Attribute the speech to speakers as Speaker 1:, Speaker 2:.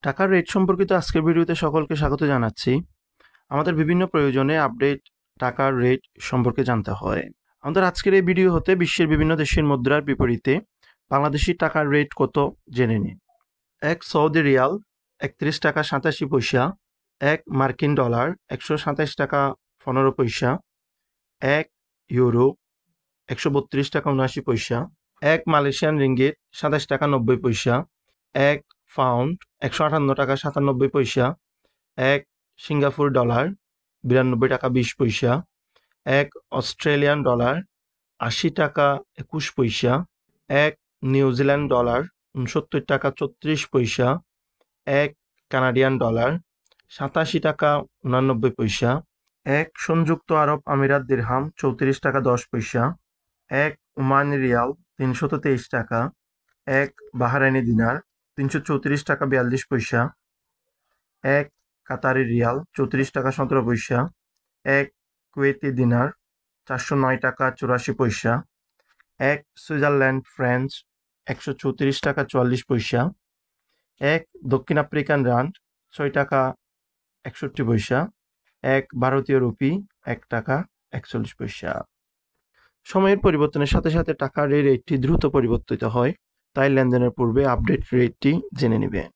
Speaker 1: টাকার রেট সম্পর্কিত আজকের ভিডিওতে সকলকে স্বাগত জানাচ্ছি। আমাদের বিভিন্ন প্রয়োজনে আপডেট টাকার রেট সম্পর্কে জানতে হয়। আমাদের আজকের এই ভিডিও হতে বিশ্বের বিভিন্ন দেশের মুদ্রার বিপরীতে বাংলাদেশি টাকার রেট কত জেনে নিন। এক সৌদি রিয়াল ৩১ টাকা ৮৭ পয়সা, এক মার্কিন ডলার ১২৭ টাকা ১৫ পয়সা, এক ইউরো ১৩২ টাকা ৭৯ পয়সা, এক মালয়েশিয়ান রিঙ্গিত ২৭ টাকা ৯০ পয়সা, এক পাউন্ড ১৫৮ টাকা ৯৭ পয়সা, এক সিঙ্গাপুর ডলার ৯২ টাকা ২০ পয়সা, এক অস্ট্রেলিয়ান ডলার ৮০ টাকা ২১ পয়সা, এক নিউজিল্যান্ড ডলার ৬৯ টাকা ৩৪ পয়সা, এক কানাডিয়ান ডলার ৮৭ টাকা ৮৯ পয়সা, এক সংযুক্ত আরব আমিরাত দিরহাম ৩৪ টাকা ১০ পয়সা, এক ওমানি রিয়াল ৩২৩ টাকা, এক বাহরাইনি দিনার ৩৩৪ টাকা ৪২ পয়সা, এক কাতারি রিয়াল ৩৪ টাকা ১৭ পয়সা, এক কুয়েতি দিনার ৪০৯ টাকা ৮৪ পয়সা, এক সুইজারল্যান্ড ফ্রাঞ্চ ১৩৪ টাকা ৪৪ পয়সা, এক দক্ষিণ আফ্রিকান রান্ড ৬ টাকা ৬১ পয়সা, এক ভারতীয় রুপি ১ টাকা ৪১ পয়সা। সময়ের পরিবর্তনের সাথে সাথে টাকার এই রেটটি দ্রুত পরিবর্তিত হয়, তাই লেনদেনের পূর্বে আপডেট রেটটি জেনে নেবেন।